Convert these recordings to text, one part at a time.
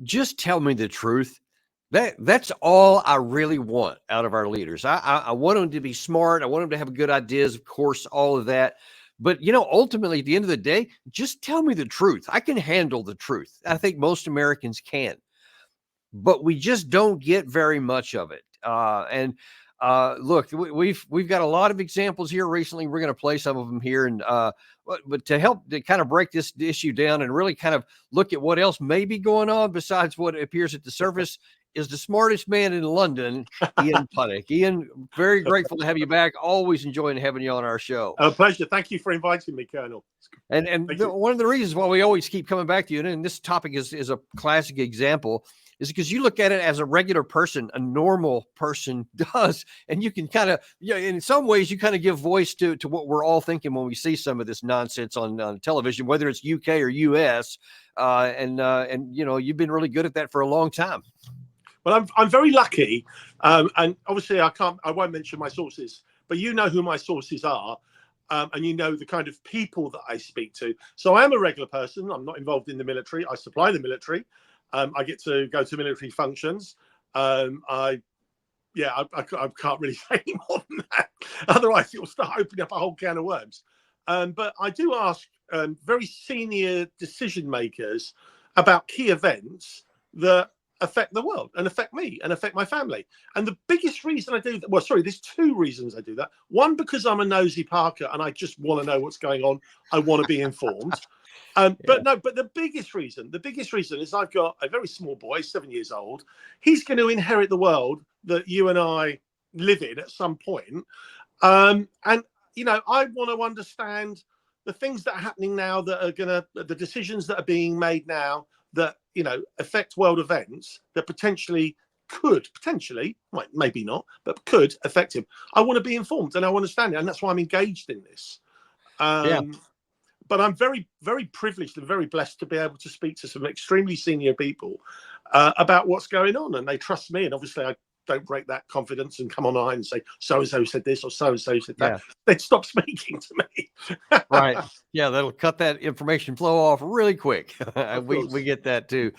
just tell me the truth. That's all I really want out of our leaders. I want them to be smart. I want them to have good ideas, of course, all of that. But, ultimately, at the end of the day, just tell me the truth. I can handle the truth. I think most Americans can. But we just don't get very much of it. Look, we've got a lot of examples here recently. We're going to play some of them here. But to help to kind of break this issue down and really kind of look at what else may be going on besides what appears at the surface is the smartest man in London, Ian Puttick. Ian, very grateful to have you back. Always enjoying having you on our show. A pleasure. Thank you for inviting me, Colonel. One of the reasons why we always keep coming back to you, and this topic is a classic example, is because you look at it as a regular person, a normal person does. And you can kind of, in some ways, you kind of give voice to what we're all thinking when we see some of this nonsense on television, whether it's UK or US. You've been really good at that for a long time. Well, I'm very lucky. And obviously I won't mention my sources, but you know who my sources are. And you know the kind of people that I speak to. So I am a regular person. I'm not involved in the military. I supply the military. I get to go to military functions. I can't really say any more than that. Otherwise, it will start opening up a whole can of worms. But I do ask very senior decision makers about key events that affect the world and affect me and affect my family. And the biggest reason I do that, there's two reasons I do that. One, because I'm a nosy Parker and I just want to know what's going on. I want to be informed. But the biggest reason is I've got a very small boy, 7 years old. He's going to inherit the world that you and I live in at some point. I want to understand the things that are happening now the decisions that are being made now that, affect world events that maybe not, but could affect him. I want to be informed and I want to understand it. And that's why I'm engaged in this. But I'm very, very privileged and very blessed to be able to speak to some extremely senior people about what's going on. And they trust me. And obviously, I don't break that confidence and come online and say, so-and-so said this or so-and-so said that. They'd stop speaking to me. Right. Yeah, that'll cut that information flow off really quick. We get that too.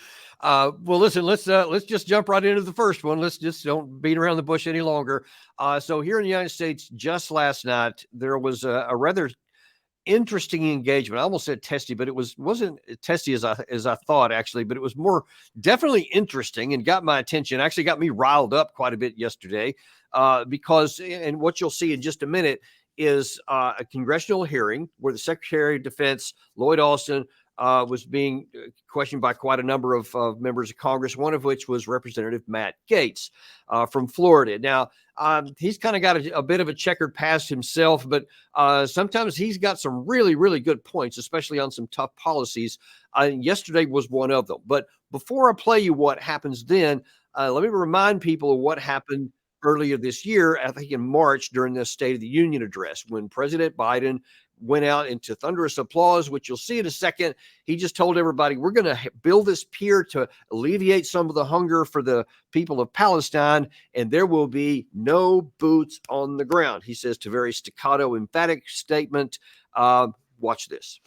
Well, listen, let's just jump right into the first one. Let's just don't beat around the bush any longer. So here in the United States, just last night, there was a rather interesting engagement. I almost said testy, but it wasn't testy as I thought, actually, but it was more definitely interesting and got my attention. Actually got me riled up quite a bit yesterday because, and what you'll see in just a minute is a congressional hearing where the Secretary of Defense, Lloyd Austin, was being questioned by quite a number of members of Congress, one of which was Representative Matt Gaetz from Florida. Now, he's kind of got a bit of a checkered past himself, but sometimes he's got some really, really good points, especially on some tough policies. Yesterday was one of them. But before I play you what happens then, let me remind people of what happened earlier this year, I think in March, during the State of the Union address, when President Biden went out into thunderous applause, which you'll see in a second. He just told everybody, we're going to build this pier to alleviate some of the hunger for the people of Palestine, and there will be no boots on the ground. He says to very staccato, emphatic statement. Watch this.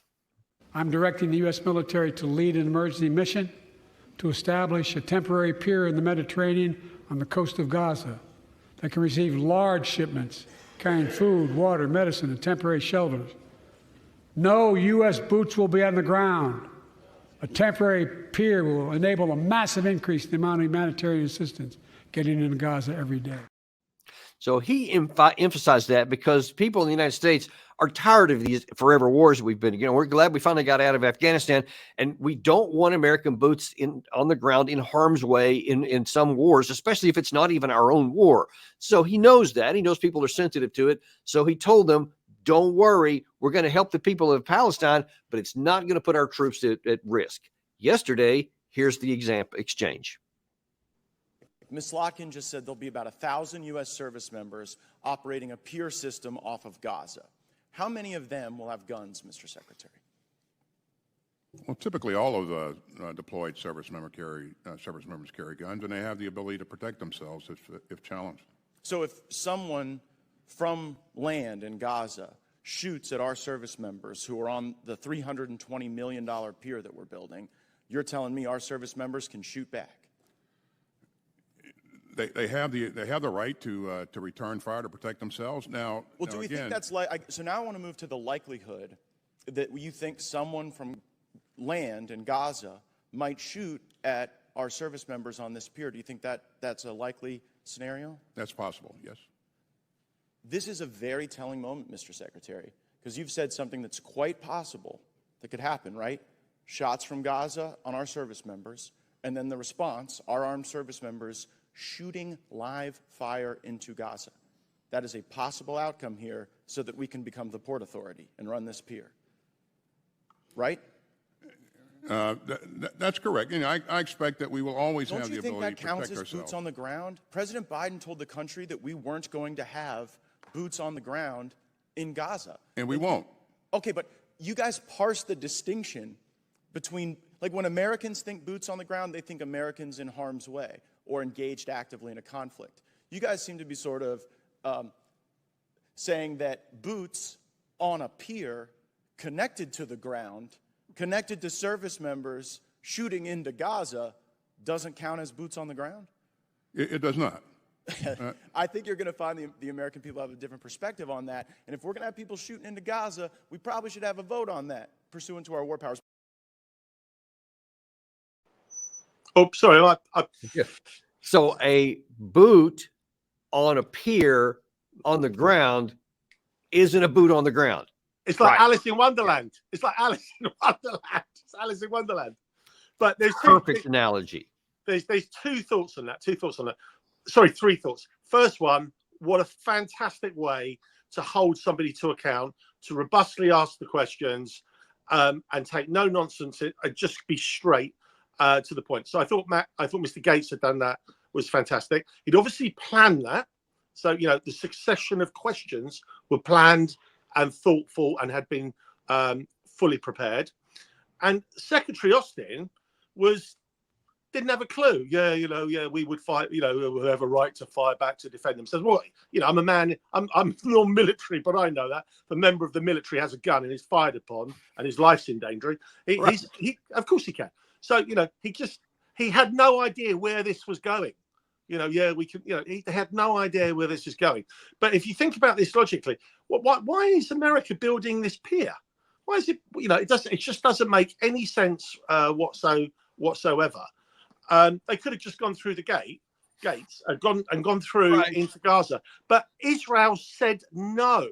I'm directing the U.S. military to lead an emergency mission to establish a temporary pier in the Mediterranean on the coast of Gaza that can receive large shipments carrying food, water, medicine, and temporary shelters. No U.S. boots will be on the ground. A temporary pier will enable a massive increase in the amount of humanitarian assistance getting into Gaza every day. So he emphasized that because people in the United States are tired of these forever wars that we've been. We're glad we finally got out of Afghanistan, and we don't want American boots on the ground in harm's way in some wars, especially if it's not even our own war. So he knows that. He knows people are sensitive to it. So he told them, don't worry, we're going to help the people of Palestine, but it's not going to put our troops at risk. Yesterday, here's the exchange. Ms. Locken just said there'll be about 1,000 U.S. service members operating a pier system off of Gaza. How many of them will have guns, Mr. Secretary? Well, typically all of the deployed service members carry guns, and they have the ability to protect themselves if challenged. So if someone from land in Gaza shoots at our service members who are on the $320 million pier that we're building, you're telling me our service members can shoot back? They have the right to return fire to protect themselves. Now, well, do we think that's so now I want to move to the likelihood that you think someone from land in Gaza might shoot at our service members on this pier. Do you think that that's a likely scenario? That's possible, yes. This is a very telling moment, Mr. Secretary, because you've said something that's quite possible that could happen, right? Shots from Gaza on our service members, and then the response, our armed service members shooting live fire into Gaza. That is a possible outcome here so that we can become the Port Authority and run this pier. Right? That's correct. You know, I expect that we will always have the ability to protect ourselves. Don't you think that counts as boots on the ground? President Biden told the country that we weren't going to have boots on the ground in Gaza. And we won't. Okay, but you guys parse the distinction between, like when Americans think boots on the ground, they think Americans in harm's way or engaged actively in a conflict. You guys seem to be sort of saying that boots on a pier connected to the ground, connected to service members shooting into Gaza, doesn't count as boots on the ground? It does not. I think you're going to find the American people have a different perspective on that. And if we're going to have people shooting into Gaza, we probably should have a vote on that, pursuant to our war powers. Oh, sorry. So a boot on a pier on the ground isn't a boot on the ground. It's like Alice in Wonderland. It's like Alice in Wonderland. It's Alice in Wonderland. But there's perfect analogy. There's two thoughts on that. Sorry, three thoughts. First one, what a fantastic way to hold somebody to account, to robustly ask the questions, and take no nonsense and just be straight to the point. So I thought Mr. Gates had done that, was fantastic. He'd obviously planned that. So, you know, the succession of questions were planned and thoughtful and had been fully prepared. And Secretary Austin didn't have a clue. We would fight, we have a right to fire back to defend themselves. Well, I'm a man, I'm non-military, but I know that the member of the military has a gun and is fired upon and his life's in danger. Of course he can. So, he had no idea where this was going. He had no idea where this is going. But if you think about this logically, why is America building this pier? Why is it? It just doesn't make any sense whatsoever. They could have just gone through the gates and gone through into Gaza. But Israel said no.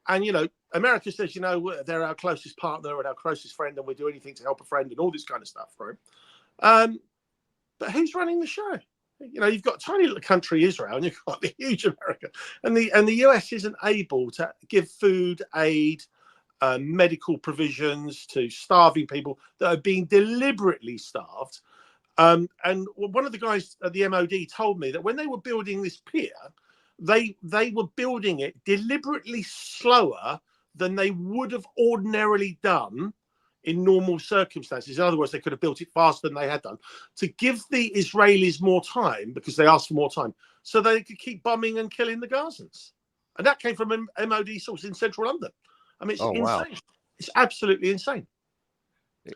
And America says, they're our closest partner and our closest friend, and we'll do anything to help a friend and all this kind of stuff, right? But who's running the show? You've got a tiny little country, Israel, and you've got the huge America, and the US isn't able to give food aid, medical provisions to starving people that are being deliberately starved. And one of the guys at the MOD told me that when they were building this pier, they were building it deliberately slower than they would have ordinarily done in normal circumstances. In other words, they could have built it faster than they had done to give the Israelis more time, because they asked for more time, so they could keep bombing and killing the Gazans. And that came from an MOD source in central London. I mean, it's insane. Wow. It's absolutely insane.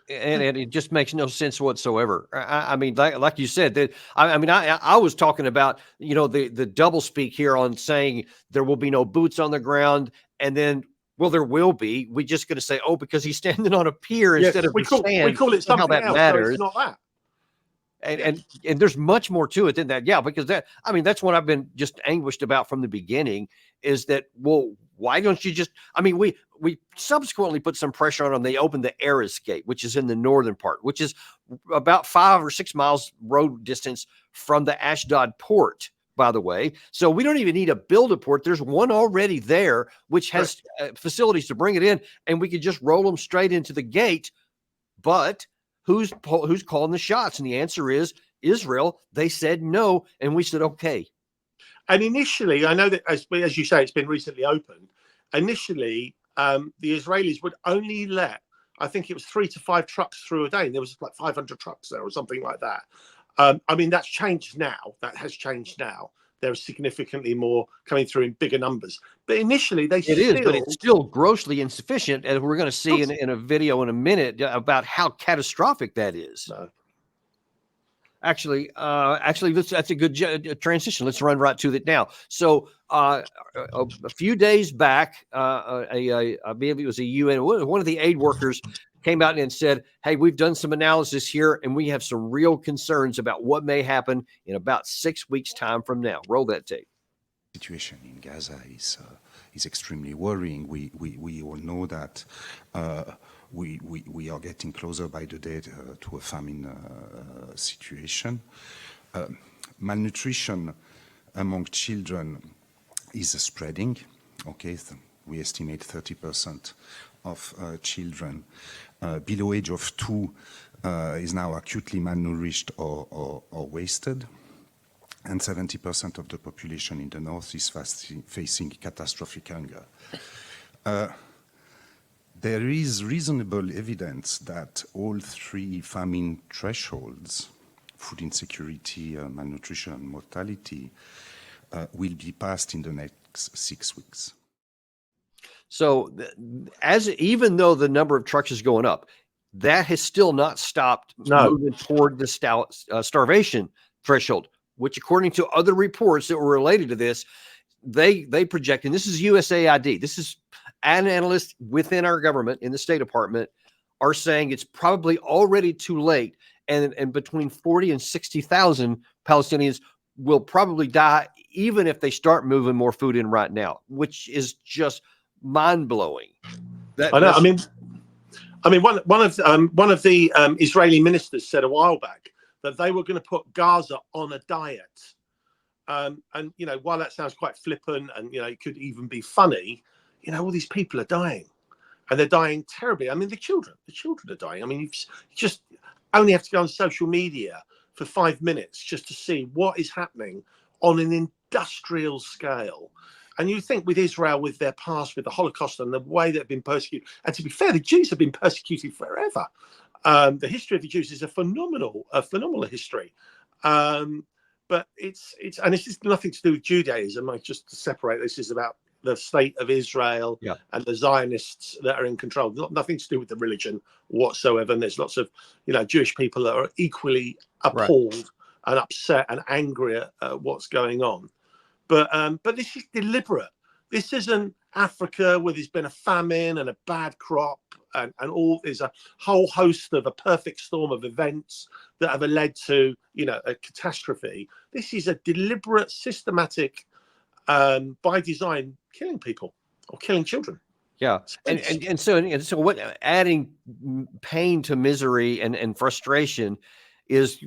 And it just makes no sense whatsoever. I mean, like you said, that I was talking about, the doublespeak here on saying there will be no boots on the ground, and then, well, there will be. We're just going to say, because he's standing on a pier instead of sand. We call it something that else. Matters. So it's not that. And there's much more to it than that. Yeah, because that's what I've been just anguished about from the beginning, is that, well, why don't you just, we subsequently put some pressure on them. They opened the air escape, which is in the northern part, which is about 5 or 6 miles road distance from the Ashdod port, by the way. So we don't even need to build a port. There's one already there, which has facilities to bring it in, and we could just roll them straight into the gate. But who's calling the shots? And the answer is Israel. They said no, and we said okay. And initially, I know that, as you say, it's been recently opened. Initially, the Israelis would only let, I think it was 3 to 5 trucks through a day. And there was like 500 trucks there or something like that. That's changed now. That has changed now. there are significantly more coming through in bigger numbers. But initially, but it's still grossly insufficient, as we're going to see in a video in a minute about how catastrophic that is. No. Actually, that's a good transition. Let's run right to it now. So, a few days back, I believe it was a UN, one of the aid workers came out and said, "Hey, we've done some analysis here, and we have some real concerns about what may happen in about 6 weeks' time from now." Roll that tape. Situation in Gaza is extremely worrying. We all know that we are getting closer by the day to a famine situation. Malnutrition among children is spreading. Okay, we estimate 30% of children below age of 2 is now acutely malnourished or wasted. And 70% of the population in the north is facing catastrophic hunger. There is reasonable evidence that all 3 famine thresholds, food insecurity, malnutrition, and mortality, will be passed in the next 6 weeks. So, even though the number of trucks is going up, that has still not stopped moving toward the starvation threshold, which, according to other reports that were related to this, they project, and this is USAID, this is an analyst within our government in the State Department, are saying it's probably already too late, and between 40 and 60,000 Palestinians will probably die even if they start moving more food in right now, which is just mind-blowing. I know. I mean, one of the Israeli ministers said a while back that they were going to put Gaza on a diet. And, you know, while that sounds quite flippant and, you know, it could even be funny, you know, all these people are dying, and they're dying terribly. I mean, the children are dying. I mean, you just only have to go on social media for 5 minutes just to see what is happening on an industrial scale. And you think with Israel, with their past, with the Holocaust and the way they've been persecuted, and to be fair, the Jews have been persecuted forever. The history of the Jews is a phenomenal history. But it's nothing to do with Judaism. Just to separate, this is about the state of Israel and the Zionists that are in control. Nothing to do with the religion whatsoever. And there's lots of, you know, Jewish people that are equally appalled and upset and angry at what's going on. But this is deliberate. This isn't Africa where there's been a famine and a bad crop and all. There's a whole host of a perfect storm of events that have led to, you know, a catastrophe. This is a deliberate, systematic, by design, killing people or killing children. Yeah, and so what? Adding pain to misery and frustration is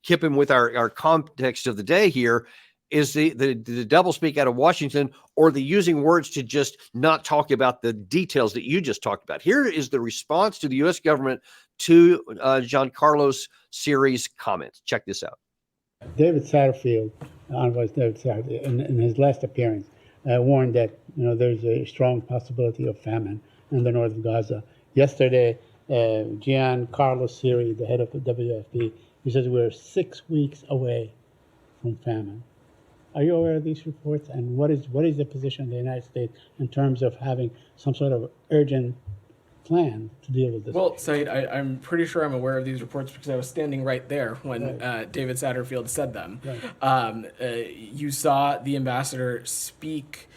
keeping with our context of the day here. Is the doublespeak out of Washington, or the using words to just not talk about the details that you just talked about? Here is the response to the U.S. government to Giancarlo's series comments. Check this out. David Satterfield, Envoy David Satterfield, in his last appearance, warned that, you know, there's a strong possibility of famine in the north of Gaza. Yesterday, Giancarlo Siri, the head of the WFP, he says we're 6 weeks away from famine. Are you aware of these reports? And what is the position of the United States in terms of having some sort of urgent plan to deal with this? Well, Said, I'm pretty sure I'm aware of these reports because I was standing right there when David Satterfield said them. Right. You saw the ambassador speak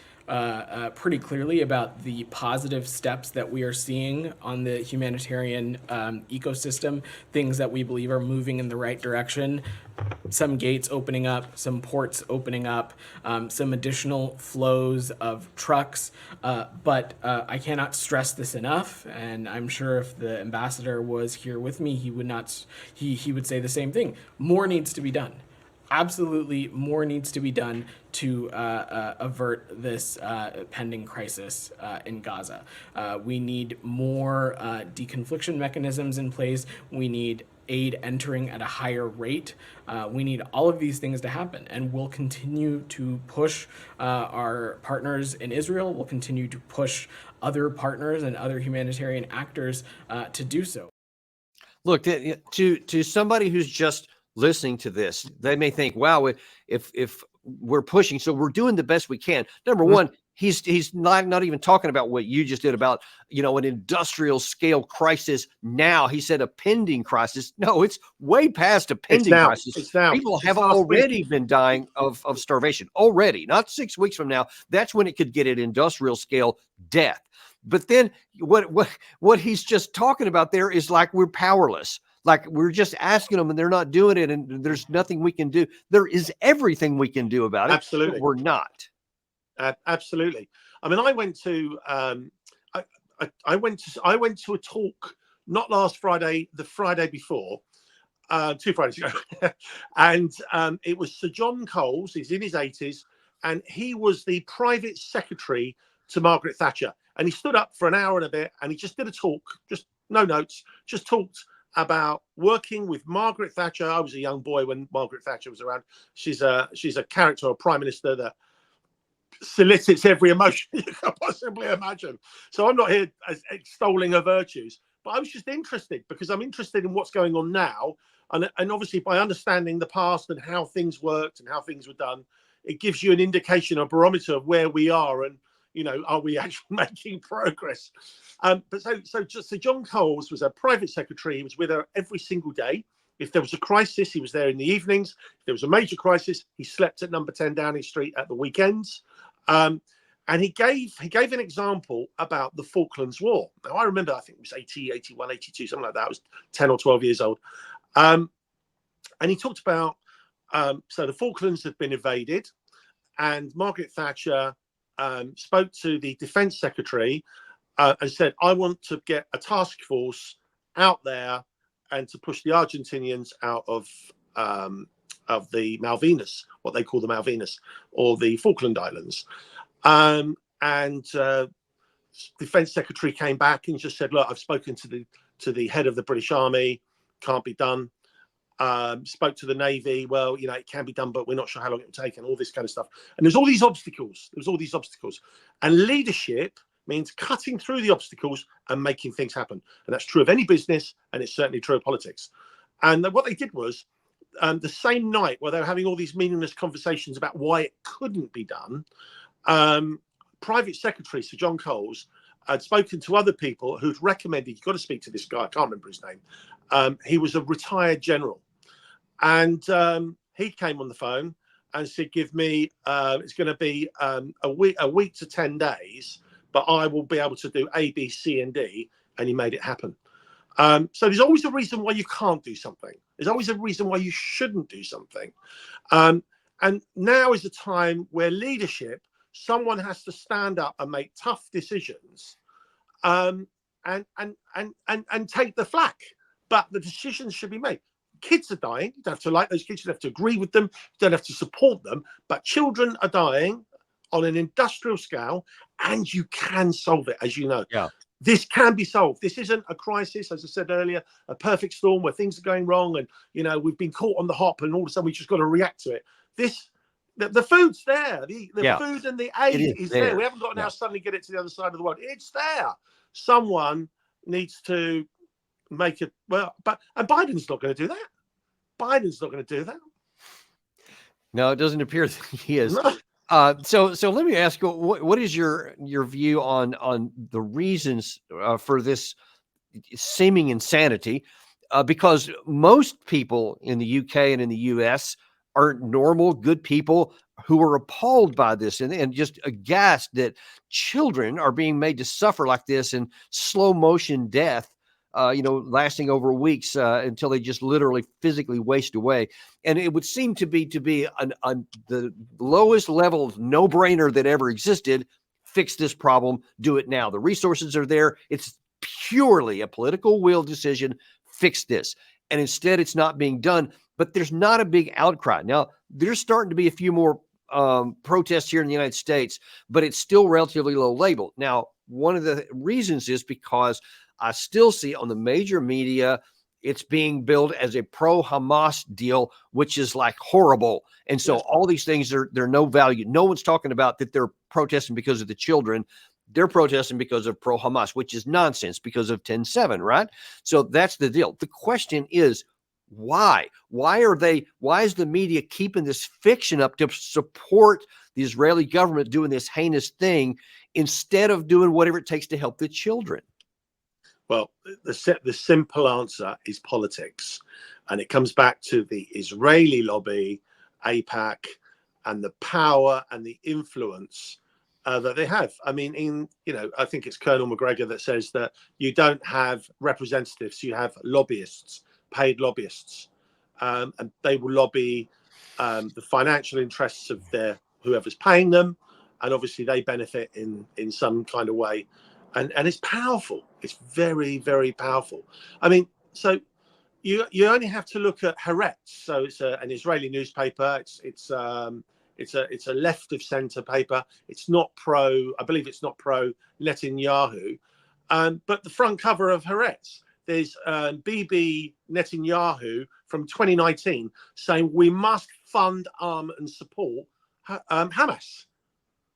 pretty clearly about the positive steps that we are seeing on the humanitarian ecosystem, things that we believe are moving in the right direction. Some gates opening up, some ports opening up, some additional flows of trucks. But I cannot stress this enough, and I'm sure if the ambassador was here with me, he would not. He would say the same thing. More needs to be done. Absolutely, more needs to be done to avert this pending crisis in Gaza. We need more deconfliction mechanisms in place. We need aid entering at a higher rate. We need all of these things to happen, and we'll continue to push our partners in Israel. We'll continue to push other partners and other humanitarian actors to do so. Look, to somebody who's just listening to this, they may think, wow, if we're pushing. So we're doing the best we can. Number one, he's not even talking about what you just did about, an industrial scale crisis. Now he said a pending crisis. No, it's way past a pending crisis. It's now. People have already been dying of starvation already, not 6 weeks from now. That's when it could get at industrial scale death. But then what he's just talking about there is like we're powerless. Like we're just asking them and they're not doing it, and there's nothing we can do. There is everything we can do about it. Absolutely. But we're not. Absolutely. I mean, I went to a talk not last Friday, the Friday before, 2 Fridays ago, and it was Sir John Coles. He's in his 80s, and he was the private secretary to Margaret Thatcher. And he stood up for an hour and a bit, and he just did a talk, just no notes, just talked about working with Margaret Thatcher. I was a young boy when Margaret Thatcher was around. She's a character, a prime minister that solicits every emotion you can possibly imagine. So I'm not here extolling her virtues, but I was just interested because I'm interested in what's going on now. And obviously by understanding the past and how things worked and how things were done, it gives you an indication, a barometer of where we are and, are we actually making progress? But so John Coles was a private secretary. He was with her every single day. If there was a crisis, he was there in the evenings. If there was a major crisis, he slept at number 10 Downing Street at the weekends. And he gave an example about the Falklands War. Now, I remember, I think it was 80, 81, 82, something like that. I was 10 or 12 years old. And he talked about, so the Falklands had been invaded, and Margaret Thatcher spoke to the defense secretary and said, I want to get a task force out there and to push the Argentinians out of the Malvinas, what they call the Malvinas, or the Falkland Islands. Defense secretary came back and just said, look, I've spoken to the head of the British Army, can't be done. Spoke to the Navy, well, it can be done, but we're not sure how long it will take, and all this kind of stuff. And there's all these obstacles. And leadership means cutting through the obstacles and making things happen. And that's true of any business, and it's certainly true of politics. And what they did was, the same night where they were having all these meaningless conversations about why it couldn't be done, Private Secretary Sir John Coles had spoken to other people who'd recommended, you've got to speak to this guy, I can't remember his name. He was a retired general. And he came on the phone and said, give me, it's going to be a week to 10 days, but I will be able to do A, B, C, and D. And he made it happen. So there's always a reason why you can't do something. There's always a reason why you shouldn't do something. And now is the time where leadership, someone has to stand up and make tough decisions and take the flak. But the decisions should be made. Kids are dying. You don't have to like those kids. You don't have to agree with them. You don't have to support them. But children are dying on an industrial scale, and you can solve it, as you know. Yeah. This can be solved. This isn't a crisis, as I said earlier, a perfect storm where things are going wrong and, we've been caught on the hop and all of a sudden we just got to react to it. The food's there. The food and the aid is there. We haven't got to now suddenly get it to the other side of the world. It's there. Someone needs to make it and Biden's not going to do that. Biden's not going to do that. No, it doesn't appear that he is. No. So let me ask you, what is your view on the reasons for this seeming insanity? Because most people in the UK and in the US are normal, good people who are appalled by this and just aghast that children are being made to suffer like this in slow motion death. Lasting over weeks until they just literally physically waste away. And it would seem to be the lowest level of no-brainer that ever existed. Fix this problem, do it now. The resources are there. It's purely a political will decision. Fix this. And instead it's not being done, but there's not a big outcry. Now, there's starting to be a few more protests here in the United States, but it's still relatively low label. Now, one of the reasons is because I still see on the major media, it's being billed as a pro-Hamas deal, which is like horrible. And so all these things they're no value. No one's talking about that they're protesting because of the children. They're protesting because of pro-Hamas, which is nonsense because of 10/7, right? So that's the deal. The question is, Why? Why is the media keeping this fiction up to support the Israeli government doing this heinous thing instead of doing whatever it takes to help the children? Well, the simple answer is politics. And it comes back to the Israeli lobby, AIPAC, and the power and the influence that they have. I mean, I think it's Colonel McGregor that says that you don't have representatives, you have lobbyists, paid lobbyists. And they will lobby the financial interests of whoever's paying them. And obviously they benefit in some kind of way. And it's powerful. It's very, very powerful. I mean, so you only have to look at Haaretz. So it's an Israeli newspaper. It's a left of center paper. It's not I believe it's not pro Netanyahu. But the front cover of Haaretz, there's Bibi Netanyahu from 2019 saying we must fund, arm and support Hamas.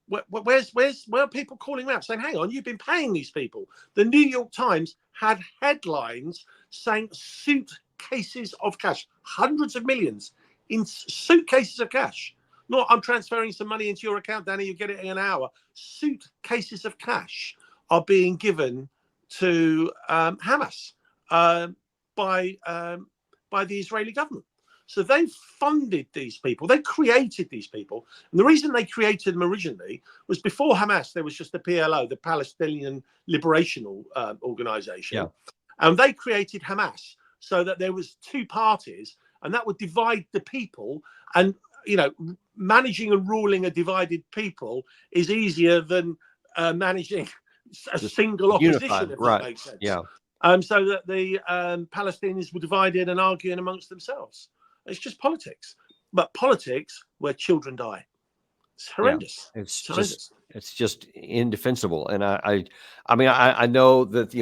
Where are people calling out saying, hang on, you've been paying these people? The New York Times had headlines saying suitcases of cash, hundreds of millions in suitcases of cash. Not, I'm transferring some money into your account, Danny, you get it in an hour. Suitcases of cash are being given to Hamas by the Israeli government. So they funded these people. They created these people. And the reason they created them originally was before Hamas, there was just the PLO, the Palestinian Liberation Organization. Yeah. And they created Hamas so that there was two parties and that would divide the people. And, managing and ruling a divided people is easier than managing a single opposition, Unified, if right. that makes sense. Yeah. So that the Palestinians were divided and arguing amongst themselves. It's just politics, but politics where children die. It's horrendous. Yeah, horrendous. It's just indefensible. And I mean, I know that,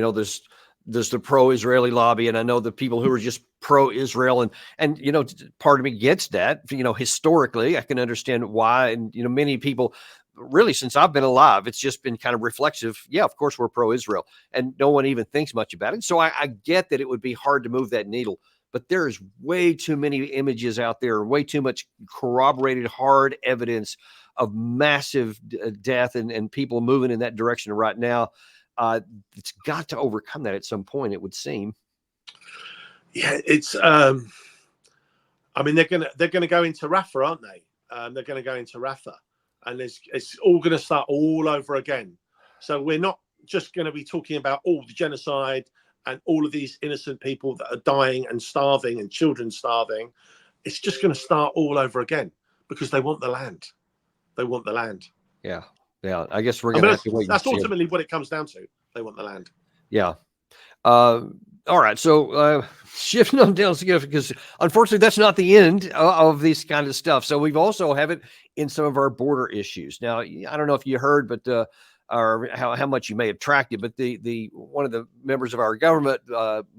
there's the pro-Israeli lobby, and I know the people who are just pro-Israel, and part of me gets that. Historically, I can understand why, and many people, really, since I've been alive, it's just been kind of reflexive. Yeah, of course we're pro-Israel, and no one even thinks much about it. So I get that it would be hard to move that needle. But there is way too many images out there, way too much corroborated hard evidence of massive death and people moving in that direction right now. It's got to overcome that at some point, it would seem. Yeah, it's. I mean, they're gonna go into Rafah, aren't they? They're going to go into Rafah, and it's all going to start all over again. So we're not just going to be talking about all the genocide and all of these innocent people that are dying and starving and children starving. It's just going to start all over again because they want the land. They want the land. Yeah. Yeah. I guess we're going to have to wait. That's ultimately what it comes down to. They want the land. Yeah. All right. So shifting on down because unfortunately that's not the end of this kind of stuff. So we've also have it in some of our border issues. Now, I don't know if you heard, but or how much you may have tracked it, but the one of the members of our government,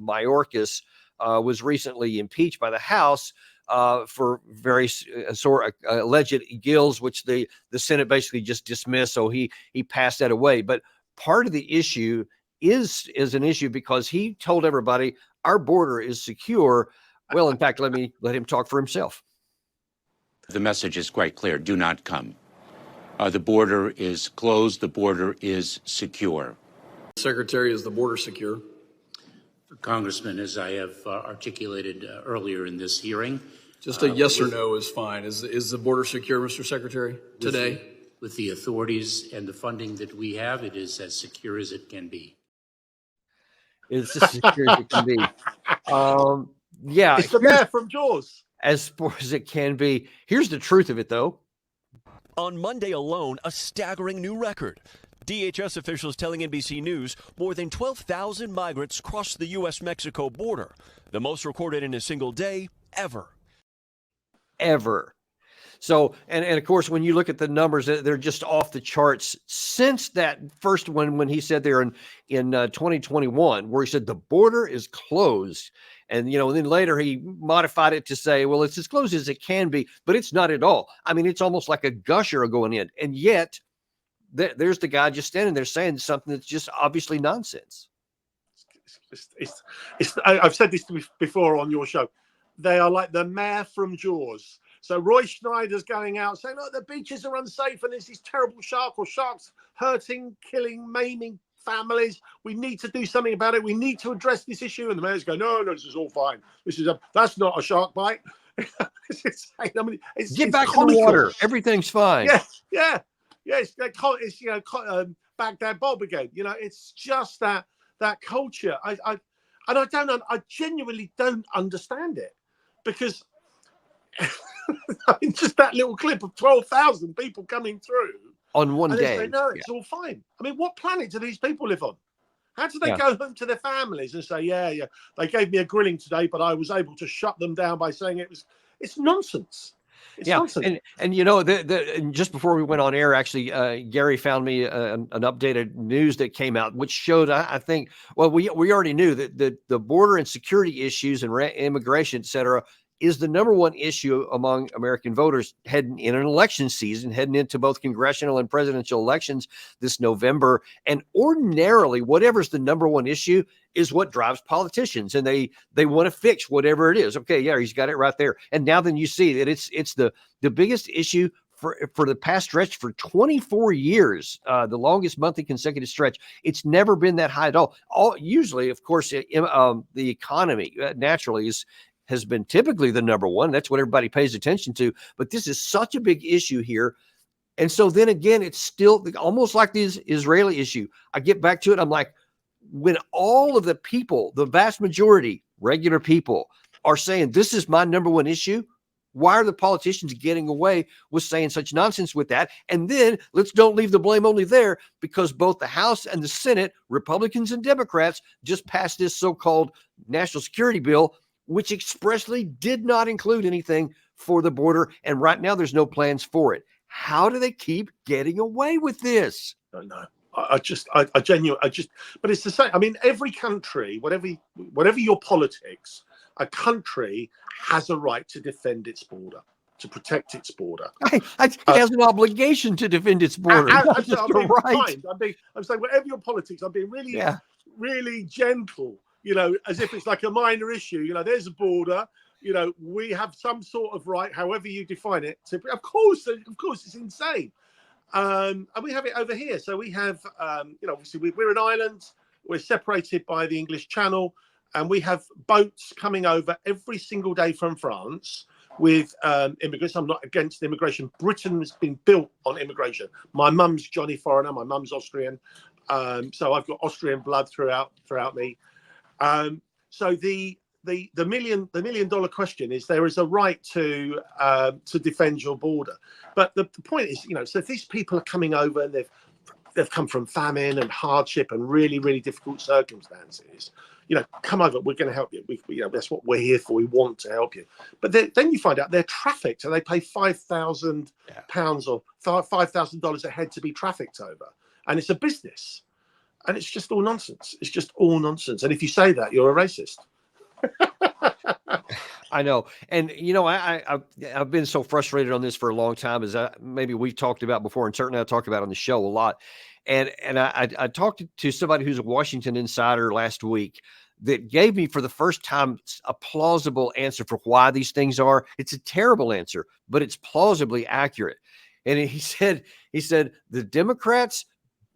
Mayorkas, was recently impeached by the House for various alleged gills, which the Senate basically just dismissed. So he passed that away. But part of the issue is an issue because he told everybody our border is secure. Well, in fact, let him talk for himself. The message is quite clear. Do not come. The border is closed. The border is secure. Secretary, is the border secure? Congressman, as I have articulated earlier in this hearing. Just a yes or no is fine. Is the border secure, Mr. Secretary, today? With the authorities and the funding that we have, it is as secure as it can be. It's as secure as it can be. Yeah. It's the bear from Jaws. As far as it can be. Here's the truth of it, though. On Monday alone, a staggering new record. DHS officials telling NBC News more than 12,000 migrants crossed the U.S.-Mexico border, the most recorded in a single day ever. Ever. So, and of course, when you look at the numbers, they're just off the charts since that first one when he said there in 2021, where he said the border is closed. And, then later he modified it to say, well, it's as close as it can be, but it's not at all. I mean, it's almost like a gusher going in. And yet there's the guy just standing there saying something that's just obviously nonsense. I've said this before on your show. they are like the mayor from Jaws. So Roy Schneider's going out saying, look, the beaches are unsafe and there's this terrible shark or sharks hurting, killing, maiming families. We need to do something about it. We need to address this issue. And the mayor's going, no, this is all fine. That's not a shark bite. It's insane. I mean, Get back in the water. Everything's fine. Yeah. It's Baghdad Bob again. You know, it's just that culture. I genuinely don't understand it, because I mean, just that little clip of 12,000 people coming through on one and day. They say, no, it's all fine. I mean, what planet do these people live on? How do they go home to their families and say, yeah, they gave me a grilling today, but I was able to shut them down by saying it's nonsense. It's nonsense. And you know, and just before we went on air, actually, Gary found me an updated news that came out, which showed, I think, well, we already knew that the border and security issues and immigration, et cetera, is the number one issue among American voters heading in an election season, heading into both congressional and presidential elections this November. And ordinarily, whatever's the number one issue is what drives politicians, and they want to fix whatever it is. Okay, yeah, he's got it right there. And now then you see that it's the biggest issue for the past stretch for 24 years, the longest monthly consecutive stretch. It's never been that high at all. Usually, of course, the economy naturally has been typically the number one. That's what everybody pays attention to. But this is such a big issue here. And so then again, it's still almost like this Israeli issue. I get back to it. I'm like, when all of the people, the vast majority, regular people, are saying this is my number one issue, why are the politicians getting away with saying such nonsense with that? And then let's don't leave the blame only there, because both the House and the Senate, Republicans and Democrats, just passed this so-called national security bill, which expressly did not include anything for the border. And right now there's no plans for it. How do they keep getting away with this? I don't know. I genuinely, but it's the same. I mean, every country, whatever your politics, a country has a right to defend its border, to protect its border. It has an obligation to defend its border. I'm saying, whatever your politics, I'm being really, really gentle. You know, as if it's like a minor issue. You know, there's a border. You know, we have some sort of right, however you define it. Of course, it's insane. And we have it over here. So we have, you know, obviously we're an island. We're separated by the English Channel, and we have boats coming over every single day from France with immigrants. I'm not against immigration. Britain has been built on immigration. My mum's Johnny Foreigner. My mum's Austrian, so I've got Austrian blood throughout me. So the $1 million question is, there is a right to defend your border. But the point is, you know, so if these people are coming over and they've come from famine and hardship and really, really difficult circumstances, you know, come over, we're going to help you. You know, that's what we're here for. We want to help you. But then you find out they're trafficked, and they pay £5,000 or $5,000 a head to be trafficked over. And it's a business. And it's just all nonsense. It's just all nonsense. And if you say that, you're a racist. I know. And, you know, I've been so frustrated on this for a long time, as maybe we've talked about before, and certainly I talked about on the show a lot. And I talked to somebody who's a Washington insider last week that gave me, for the first time, a plausible answer for why these things are. It's a terrible answer, but it's plausibly accurate. And he said the Democrats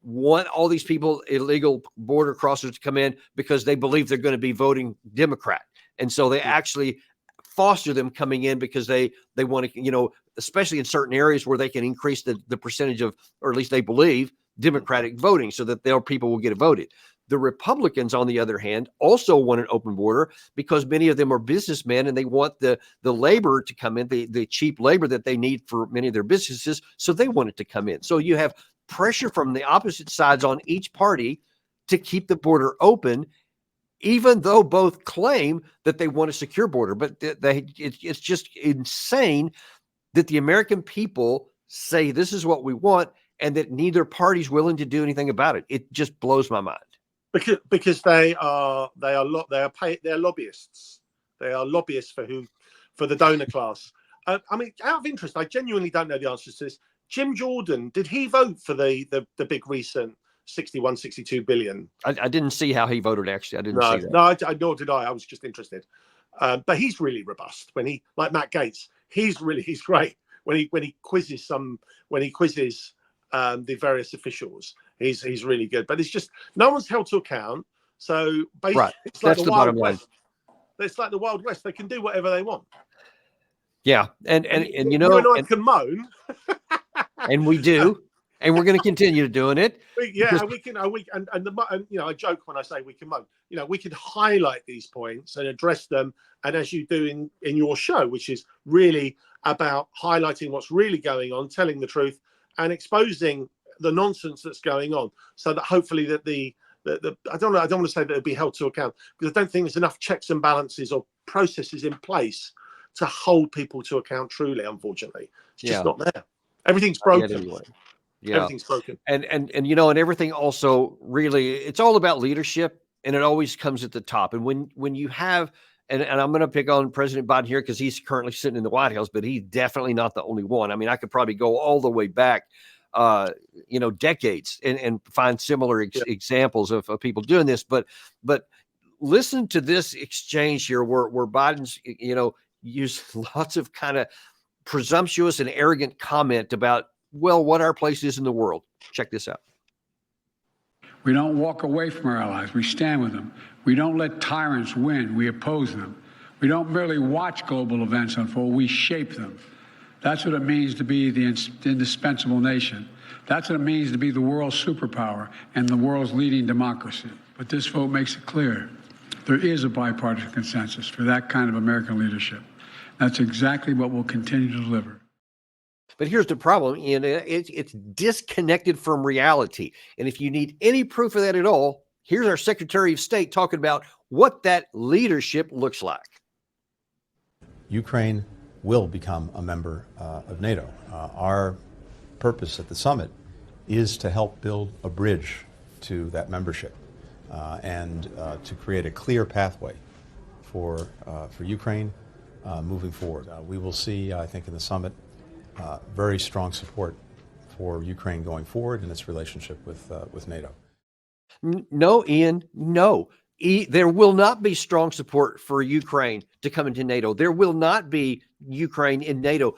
want all these people, illegal border crossers, to come in because they believe they're going to be voting Democrat. And so they actually foster them coming in because they want to, you know, especially in certain areas where they can increase the percentage of, or at least they believe, Democratic voting, so that their people will get voted. The Republicans, on the other hand, also want an open border because many of them are businessmen, and they want the labor to come in, the cheap labor that they need for many of their businesses. So they want it to come in. So you have pressure from the opposite sides on each party to keep the border open, even though both claim that they want a secure border. But it's just insane that the American people say this is what we want, and that neither party's willing to do anything about it. It just blows my mind. Because they're lobbyists. They are lobbyists for the donor class. I mean, out of interest, I genuinely don't know the answers to this. Jim Jordan, did he vote for the big recent 62 billion? I didn't see how he voted, actually. I didn't see that. No, nor did I. I was just interested. But he's really robust when he, like Matt Gaetz, he's great when he quizzes the various officials. He's really good. But it's just no one's held to account. So basically, Right. it's like That's the the bottom Wild line. West. It's like the Wild West. They can do whatever they want. Yeah. And you know, you and I can moan. and we do, and we're going to continue doing it. We can, and you know, I joke when I say we can moan. You know, we can highlight these points and address them, and as you do in your show, which is really about highlighting what's really going on, telling the truth, and exposing the nonsense that's going on, so that hopefully that I don't want to say that it'll be held to account, because I don't think there's enough checks and balances or processes in place to hold people to account truly. Unfortunately, it's just not there. Everything's broken. Anyway. Yeah. Everything's broken. And you know, and everything also really, it's all about leadership, and it always comes at the top. And when you have, and I'm going to pick on President Biden here because he's currently sitting in the White House, but he's definitely not the only one. I mean, I could probably go all the way back, you know, decades and find similar examples of people doing this. But listen to this exchange here where Biden's, you know, used lots of kind of presumptuous and arrogant comment about, well, what our place is in the world. Check this out. We don't walk away from our allies. We stand with them. We don't let tyrants win. We oppose them. We don't merely watch global events unfold. We shape them. That's what it means to be the indispensable nation. That's what it means to be the world's superpower and the world's leading democracy. But this vote makes it clear there is a bipartisan consensus for that kind of American leadership. That's exactly what we'll continue to deliver. But here's the problem, Ian. It's disconnected from reality. And if you need any proof of that at all, here's our Secretary of State talking about what that leadership looks like. Ukraine will become a member of NATO. Our purpose at the summit is to help build a bridge to that membership and to create a clear pathway for Ukraine moving forward. We will see, I think, in the summit, very strong support for Ukraine going forward in its relationship with NATO. No, Ian, no. There will not be strong support for Ukraine to come into NATO. There will not be Ukraine in NATO.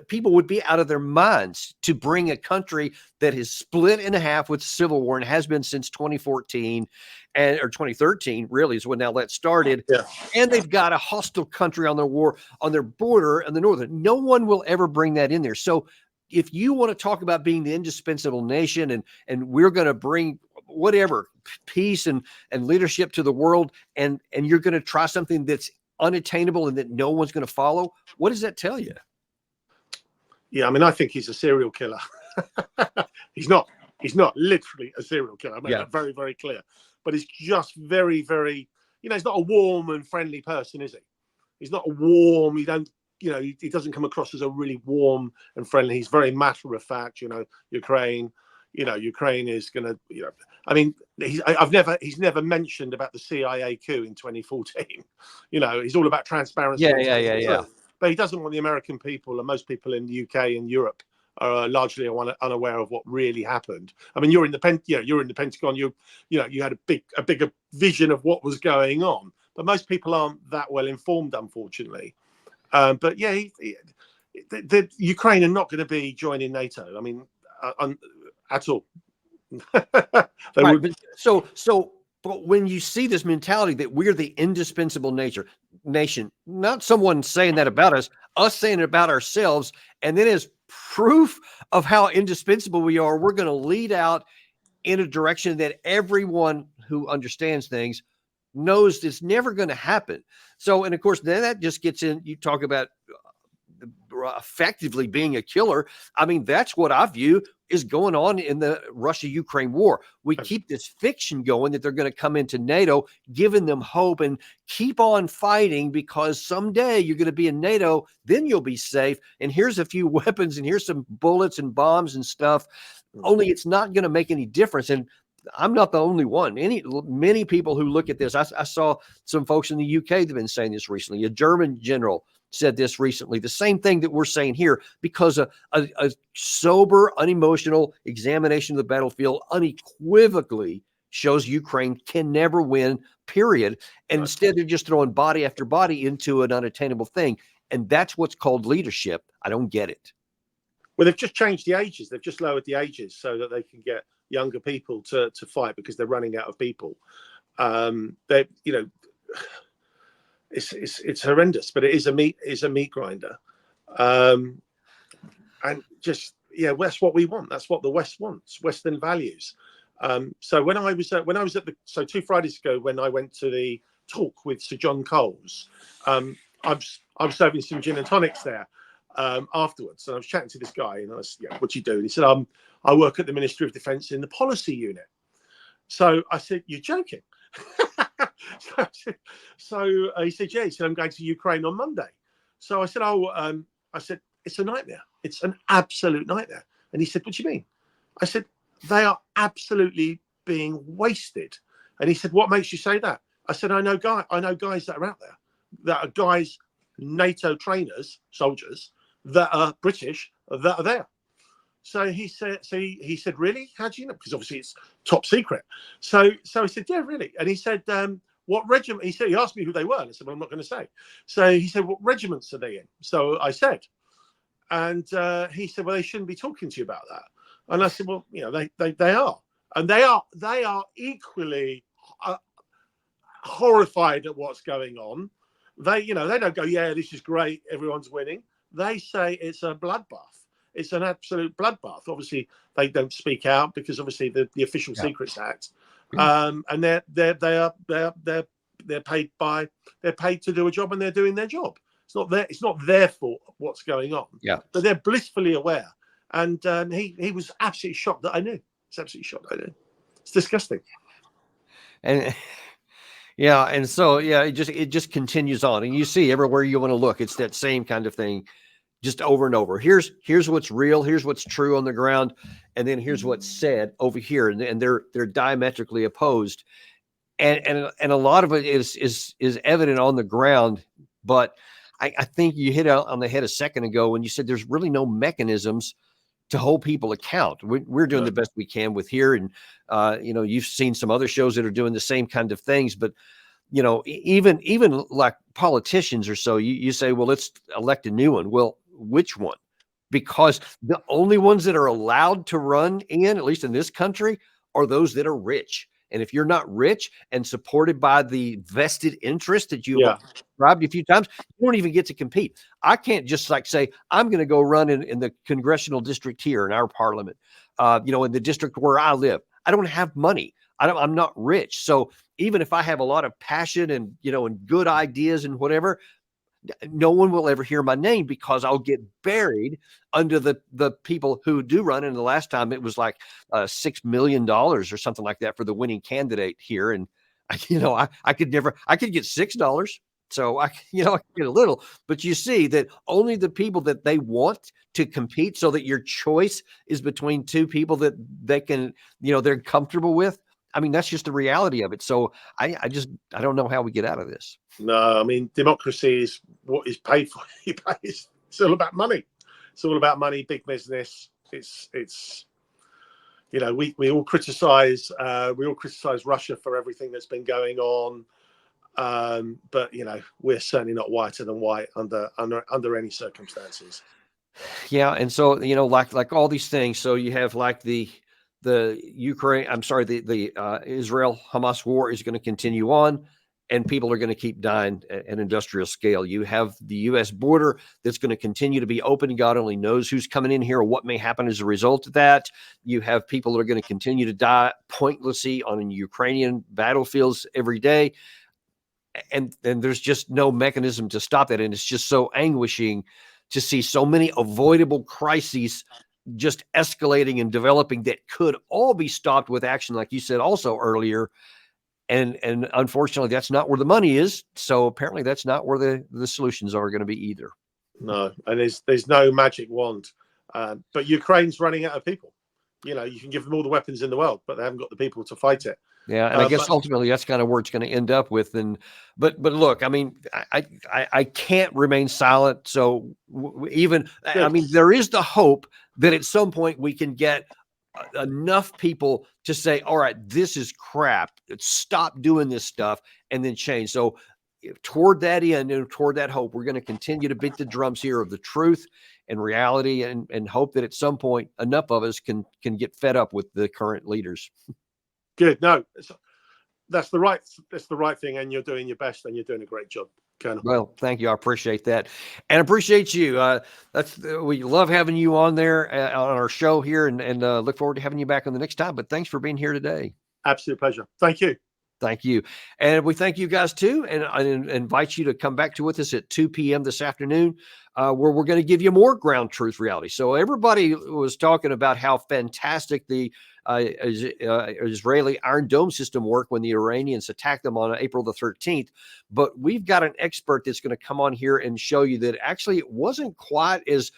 People would be out of their minds to bring a country that is split in half with civil war and has been since 2014 or 2013, really is when now that started. Yeah. And they've got a hostile country on their border on the northern. No one will ever bring that in there. So if you want to talk about being the indispensable nation and we're going to bring whatever peace and leadership to the world, and you're going to try something that's unattainable and that no one's going to follow, what does that tell you? Yeah, I mean, I think he's a serial killer. He's not literally a serial killer. I made that very, very clear. But he's just very, very, you know, he's not a warm and friendly person, is he? He's not a warm, he doesn't come across as a really warm and friendly. He's very matter of fact, Ukraine is going to, I mean, he's never mentioned about the CIA coup in 2014. He's all about transparency. Yeah. But he doesn't want the American people and most people in the UK and Europe are largely unaware of what really happened. I mean, you're in the Pentagon. You had a bigger vision of what was going on, but most people aren't that well informed, unfortunately. But yeah, the Ukraine are not going to be joining NATO. I mean, at all. Right, but when you see this mentality that we're the indispensable nation, not someone saying that about us saying it about ourselves, and then as proof of how indispensable we are, we're going to lead out in a direction that everyone who understands things knows it's never going to happen. So, and of course, then that just gets in, you talk about effectively being a killer. I mean, that's what I view is going on in the Russia-Ukraine war. We keep this fiction going that they're going to come into NATO, giving them hope and keep on fighting because someday you're going to be in NATO, then you'll be safe. And here's a few weapons and here's some bullets and bombs and stuff. Only it's not going to make any difference. And I'm not the only one. Many people who look at this, I saw some folks in the UK that have been saying this recently. A German general said this recently, the same thing that we're saying here, because a sober, unemotional examination of the battlefield unequivocally shows Ukraine can never win, period. And instead, they're just throwing body after body into an unattainable thing. And that's what's called leadership. I don't get it. Well, they've just changed the ages. They've just lowered the ages so that they can get younger people to fight because they're running out of people. They, you know, it's horrendous, but it is a meat grinder. And just, yeah, that's what we want. That's what the West wants, Western values. So when I was at so 2 Fridays ago, when I went to the talk with Sir John Coles, I was serving some gin and tonics there afterwards, and I was chatting to this guy, and I was, yeah, what do you do? And he said, I work at the Ministry of Defence in the policy unit. So I said, you're joking? so he said, yeah. He said, I'm going to Ukraine on Monday. So I said, I said, it's a nightmare. It's an absolute nightmare. And he said, what do you mean? I said, they are absolutely being wasted. And he said, what makes you say that? I said, I know guys that are out there, that are guys, NATO trainers, soldiers, that are British, that are there. So he said, really? How do you know? Because obviously it's top secret. So he said, yeah, really. And he said, what regiment? He asked me who they were. And I said, well, I'm not going to say. So he said, what regiments are they in? So I said, and he said, well, they shouldn't be talking to you about that. And I said, well, you know, they are. And they are equally horrified at what's going on. They don't go, yeah, this is great, everyone's winning. They say it's a bloodbath. It's an absolute bloodbath. Obviously, they don't speak out because obviously the Official Secrets Act, and they're paid to do a job, and they're doing their job. It's not their fault what's going on. Yeah, but they're blissfully aware. And he was absolutely shocked that I knew. It's absolutely shocked I knew. It's disgusting. And yeah, and so yeah, it just continues on, and you see everywhere you want to look, it's that same kind of thing, just over and over. Here's what's real, here's what's true on the ground, and then here's what's said over here, and they're diametrically opposed, and a lot of it is evident on the ground. But I think you hit on the head a second ago when you said there's really no mechanisms to hold people account. We're doing the best we can with here. And, you've seen some other shows that are doing the same kind of things, but, even like politicians or so, you say, well, let's elect a new one. Well, which one? Because the only ones that are allowed to run at least in this country, are those that are rich. And if you're not rich and supported by the vested interest that you have described a few times, you don't even get to compete. I can't just say, I'm going to go run in the congressional district here in our parliament, in the district where I live. I don't have money. I'm not rich. So even if I have a lot of passion and, and good ideas and whatever, no one will ever hear my name because I'll get buried under the people who do run. And the last time it was like $6 million or something like that for the winning candidate here. And I could get $6. So I could get a little, but you see that only the people that they want to compete, so that your choice is between two people that they can, they're comfortable with. I mean, that's just the reality of it. So I don't know how we get out of this. No, I mean, democracy is what is paid for. It's all about money. It's all about money, big business. It's we all criticize Russia for everything that's been going on. But we're certainly not whiter than white under any circumstances. Yeah, and so like all these things. So you have like the Ukraine, the Israel Hamas war is going to continue on, and people are going to keep dying at an industrial scale. You have the U.S. border that's going to continue to be open. God only knows who's coming in here or what may happen as a result of that. You have people that are going to continue to die pointlessly on Ukrainian battlefields every day. And there's just no mechanism to stop that. And it's just so anguishing to see so many avoidable crises just escalating and developing that could all be stopped with action, like you said also earlier. And unfortunately, that's not where the money is. So apparently that's not where the solutions are going to be either. No, and there's no magic wand. But Ukraine's running out of people. You can give them all the weapons in the world, but they haven't got the people to fight it. Yeah, and I guess ultimately that's kind of where it's going to end up with. But look, I mean, I can't remain silent. So there is the hope that at some point we can get enough people to say, all right, this is crap. Stop doing this stuff, and then change. So toward that end and toward that hope, we're going to continue to beat the drums here of the truth and reality, and hope that at some point enough of us can get fed up with the current leaders. Good. No, that's the right thing, and you're doing your best, and you're doing a great job, Colonel. Well, thank you. I appreciate that, and appreciate you. We love having you on there on our show here, and look forward to having you back on the next time. But thanks for being here today. Absolute pleasure. Thank you. Thank you. And we thank you guys too. And I invite you to come back with us at 2 p.m. this afternoon, where we're going to give you more ground truth reality. So everybody was talking about how fantastic the Israeli Iron Dome system worked when the Iranians attacked them on April the 13th. But we've got an expert that's going to come on here and show you that actually it wasn't quite as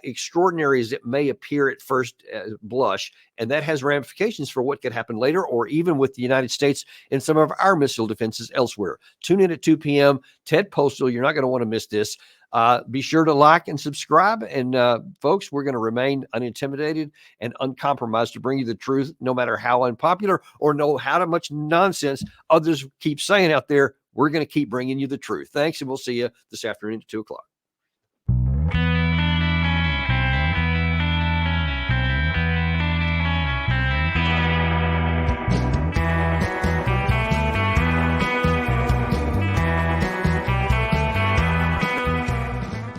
extraordinary as it may appear at first blush. And that has ramifications for what could happen later, or even with the United States and some of our missile defenses elsewhere. Tune in at 2 p.m. Ted Postal, you're not going to want to miss this. Be sure to like and subscribe. And folks, we're going to remain unintimidated and uncompromised to bring you the truth, no matter how unpopular or how much nonsense others keep saying out there. We're going to keep bringing you the truth. Thanks, and we'll see you this afternoon at 2 o'clock.